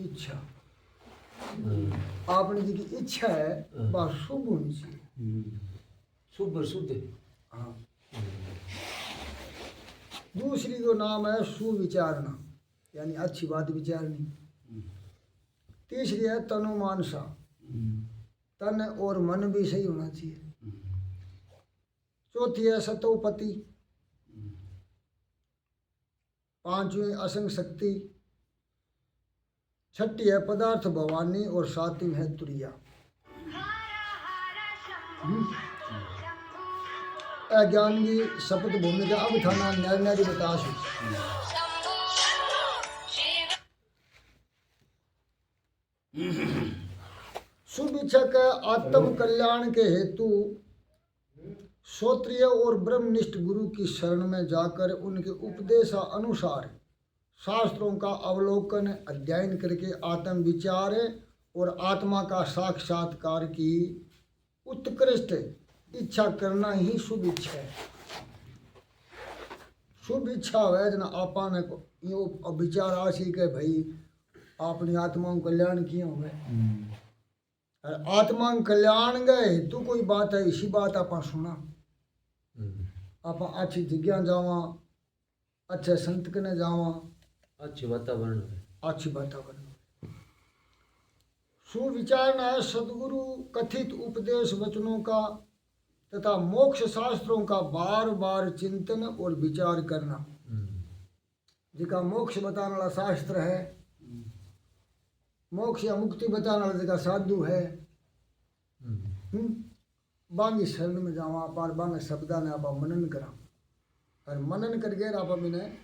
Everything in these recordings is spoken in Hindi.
इच्छा आपने जी की इच्छा है वह शुभ होनी चाहिए। शुभ शुद्ध। हाँ। दूसरी को नाम है सुविचारना, यानी अच्छी बात विचारनी। तीसरी है तनुमानसा, तन और मन भी सही होना चाहिए। चौथी है सतोपति, पांचवी असंग शक्ति, छठी है पदार्थ भवानी और सातवीं है तुरिया। अज्ञान की शपथ भूमिका अब थाना न्याय बतास। शुभ इच्छा के आत्म कल्याण के हेतु श्रोत्रिय और ब्रह्मनिष्ठ गुरु की शरण में जाकर उनके उपदेश अनुसार शास्त्रों का अवलोकन अध्ययन करके आत्म विचार और आत्मा का साक्षात्कार की उत्कृष्ट इच्छा करना ही शुभ इच्छा है। शुभ इच्छा है जना आपा ने यो विचार आशी के भाई अपनी आत्मा को कल्याण किया हुए और आत्मा कल्याण गए हेतु कोई बात है, इसी बात आप सुना आप अच्छी जगह जावा, अच्छे संत कने जावा, अच्छी वातावरण अच्छी वातावरण। सुविचारना है सदगुरु कथित उपदेश वचनों का तथा मोक्ष शास्त्रों का बार बार चिंतन और विचार करना। जिका मोक्ष बताने वाला शास्त्र है, मोक्ष या मुक्ति बताने वाला जिका साधु है, बांगी शरण में जावा पार बांगे शब्दा ने आप मनन करा और मनन करके आप इन्हें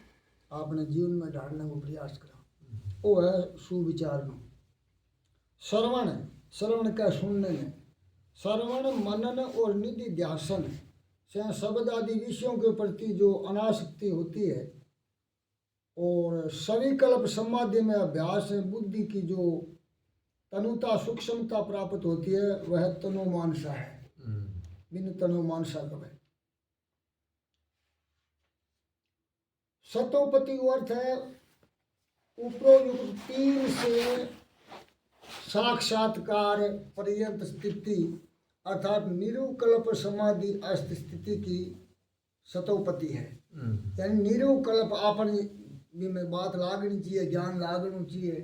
अपने जीवन में ढालने को प्रयास करा। वो है सुविचारना। श्रवण, श्रवण का सुनने में, श्रवण मनन और निधि ध्यासन से शब्द आदि विषयों के प्रति जो अनासक्ति होती है और सविकल्प समाधि में अभ्यास है, बुद्धि की जो तनुता सूक्ष्मता प्राप्त होती है वह तनुमानसा है। बिन तनुमानसा कब सतोपति को अर्थ है उपरोक्त तीन से साक्षात्कार पर्यंत स्थिति अर्थात निरुकल्प समाधि अस्त स्थिति की सतोपति है। यानी निरुकल्प अपनी में बात लागनी चाहिए, ज्ञान लागना चाहिए,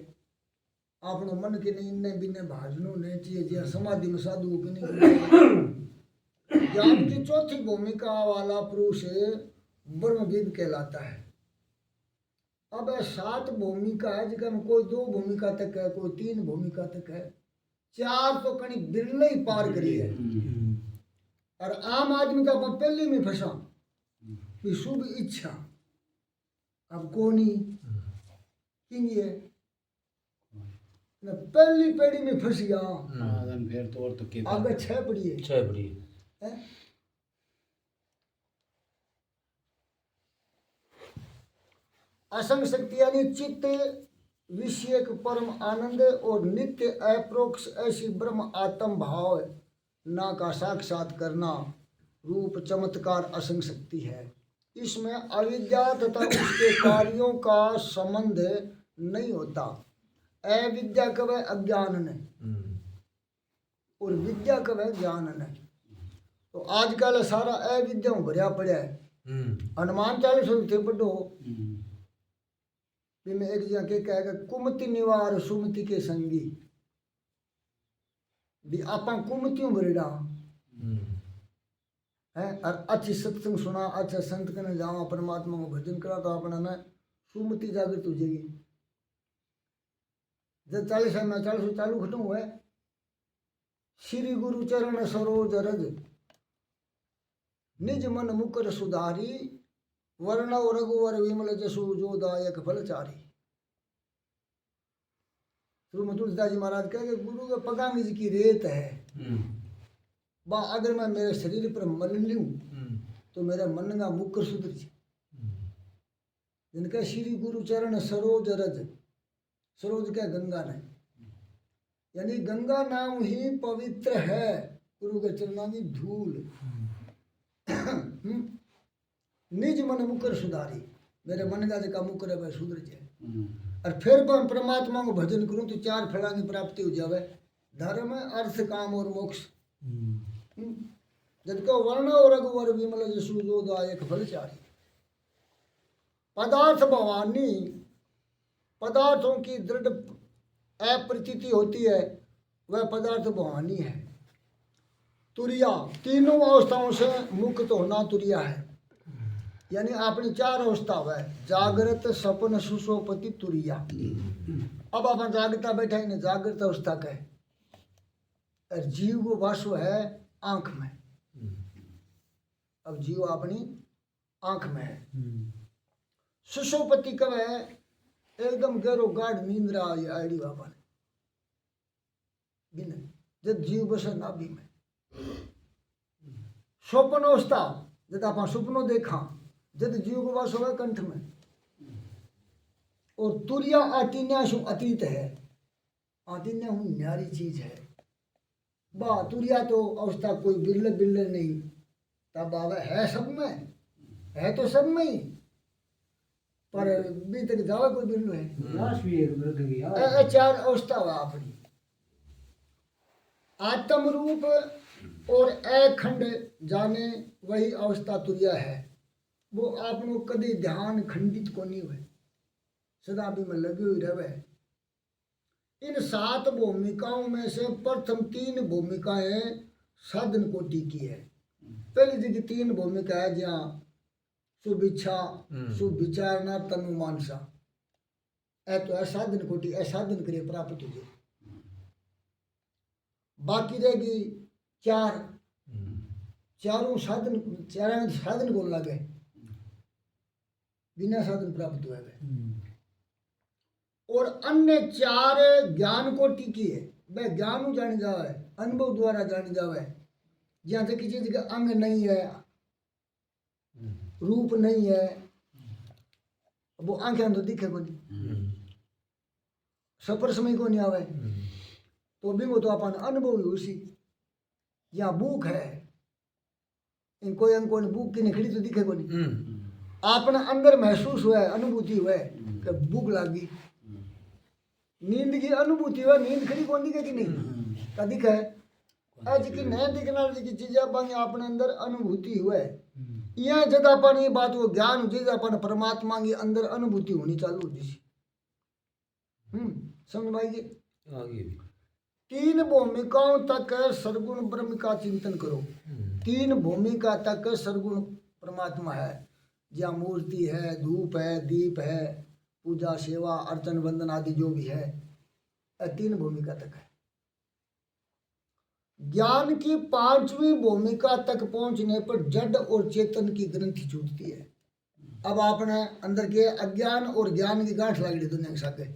अपनो मन के नहीं इन्ने बिन्ने भाजनो नहीं चाहिए जिया समाधि में साधु के नहीं। ज्ञान की चौथी भूमिका वाला पुरुष ब्रह्मविद कहलाता है। अब 7 भूमिका है जिसमें कोई 2 भूमिका तक है, कोई 3 भूमिका तक है, 4 तो कहीं बिरले ही पार करी है। और आम आदमी का पहले में फंसा कि शुभ इच्छा अब कोनी किंग है पहली पेड़ी में फंस गया। फिर तो और तो आगे 6 पड़ी है, 6 पड़ी है। असंग शक्ति यानी चित्त विषयक परम आनंद और नित्य अप्रोक्ष ऐसी ब्रह्म आत्म भाव ना का साक्षात करना रूप चमत्कार असंग शक्ति है। इसमें अविद्या तथा उसके कार्यों का संबंध नहीं होता। अविद्या कब है अज्ञान ने और विद्या कब है ज्ञान ने। तो आजकल सारा अविद्या भरिया पड़ा है। हनुमान 40 थे पढ़ो में एक जगह के कहेगा कुमति निवार सुमति के संगी भी आपा कुमतियों भरेड़ा है और अच्छी सत्संग सुना, अच्छा संत कने जावा, परमात्मा को भजन करा तो अपना में सुमति जागृत हो जाएगी। जब 40 में 40 चालू खत्म हुआ है श्री गुरु चरण सरोज रज निज मन मुकर सुधारी वर्णव रघुवर विमल जसु जो दायक फलचारी। श्री तुलसीदास जी महाराज कहे गुरु के पगांग जी की रेत है बा अगर मैं मेरे शरीर पर मल लूं तो मेरा मन का मुकर सुधर जी। जिनका श्री गुरु चरण सरोज रज, सरोज क्या गंगा ने, यानी गंगा नाम ही पवित्र है। गुरु के चरणों की धूल निज मन मुकर सुधारी, मेरे मन का जगह मुकर है वह सुधर जाए। और फिर मैं परमात्मा को भजन करूं तो 4 फलों की प्राप्ति हो जावे, धर्म अर्थ काम और मोक्ष। जब को वर्ण और रघुवर विमल जसु जो दायक फल चारि। पदार्थ भवानी, पदार्थों की दृढ़ अप्रतीति होती है, वह पदार्थ भवानी है। तुरिया, तीनों अवस्थाओं से मुक्त होना तुरिया है, यानी अपनी 4 अवस्था है, जागृत सपन सुसोपति तुरिया। अब अपन जागता बैठा है, जागृत अवस्था का है, और जीव को वासो है आंख में। अब जीव अपनी आंख में है। सुसोपति कब है? एकदम गहरो गाढ़ नींद्रा आईडी बाबा ने जब जीव बसे नाभि में। स्वप्न अवस्था जब आप सुपनो देखा, जब जीव को वास होगा कंठ में। और तुरिया आतिन्या सु अतीत है, आतिन्या हूँ न्यारी चीज है। बा तुरिया तो अवस्था कोई बिरले बिरले नहीं, तब आवे है सब में, है तो सब में ही, पर भी तक जावा कोई बिरलो है। लाश भी एक मृग की 4 अवस्था हुआ अपनी। आत्म रूप और अखंड जाने वही अवस्था तुरिया है। वो आपनो कभी ध्यान खंडित को नहीं हुए, सदा भी में लगे हुए रहे। इन 7 भूमिकाओं में से प्रथम 3 भूमिकाएं साधन कोटि की है। पहली जगह 3 भूमिका है, जहाँ शुभ इच्छा, शुभ विचारना, तनु मानसा, ऐ तो है साधन कोटि, ऐ साधन करे प्राप्त हो जाए। बाकी रहेगी 4, चारों साधन को लगे, बिना साधन प्राप्त हुए। और अन्य 4 ज्ञान कोटि की है, वह ज्ञान जान जावे, अनुभव द्वारा जान जावे। जहाँ तक किसी चीज का अंग नहीं है, रूप नहीं है, वो आंखें तो दिखे को नहीं, सपर समय को नहीं आवे, तो भी वो तो अपन अनुभव ही उसी। यहाँ भूख है, इन कोई अंग को भूख की निकली तो दिखे को नहीं, अपना अंदर महसूस हुआ है, अनुभूति हुआ है कि भूख लगी। नींद की अनुभूति हुआ, नींद खड़ी कौन दिखे कि नहीं का दिखे। आज की नए दिखने वाली की चीजें बन अपने अंदर अनुभूति हुआ है। यहाँ जब अपन ये बात वो ज्ञान हो, अपन परमात्मा के अंदर अनुभूति होनी चालू होती सी। समझ पाएगी। 3 भूमिकाओं तक सरगुण ब्रह्म का चिंतन करो। 3 भूमिका तक सरगुण परमात्मा है, जहाँ मूर्ति है, धूप है, दीप है, पूजा सेवा अर्चन वंदन आदि जो भी है, 3 भूमिका तक है। ज्ञान की 5वीं भूमिका तक पहुंचने पर जड़ और चेतन की ग्रंथि छूटती है। अब आपने अंदर के अज्ञान और ज्ञान की गांठ लग रही दुनिया के साथ है,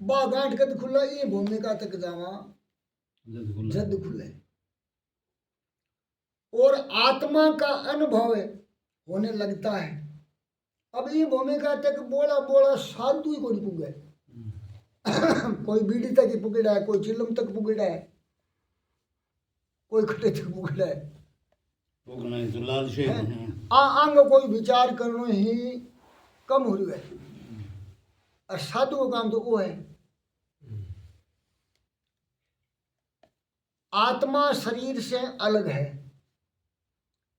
बा गांठ कद खुला, ये भूमिका तक जावा जद खुले। और आत्मा का अनुभव होने लगता है। अब ये भूमिका तक बोला बोला साधु ही को नहीं पुगे। कोई बीड़ी तक ही पुगड़ा है, कोई चिलम तक पुगड़ा है, कोई खटे तक पुगड़ा है। अंग कोई विचार करना ही कम हो रही है, और साधु का काम तो वो है। आत्मा शरीर से अलग है।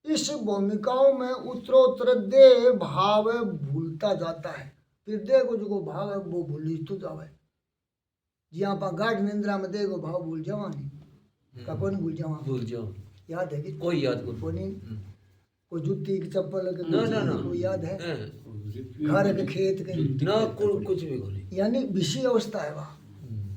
इस भूमिकाओं में उत्तरोत्तर देह भाव भूलता जाता है। फिर देह को जो भाव है वो भूली तो जावे। जहाँ पर गाढ़ निंद्रा में देह को भाव भूल जावा नहीं का, कौन भूल जावा? भूल जाओ, याद है कि कोई याद को नहीं? कोई जुत्ती की चप्पल के ना कोई याद है? घर के खेत के ना कुछ भी को नहीं, यानी विषय अवस्था है वहाँ।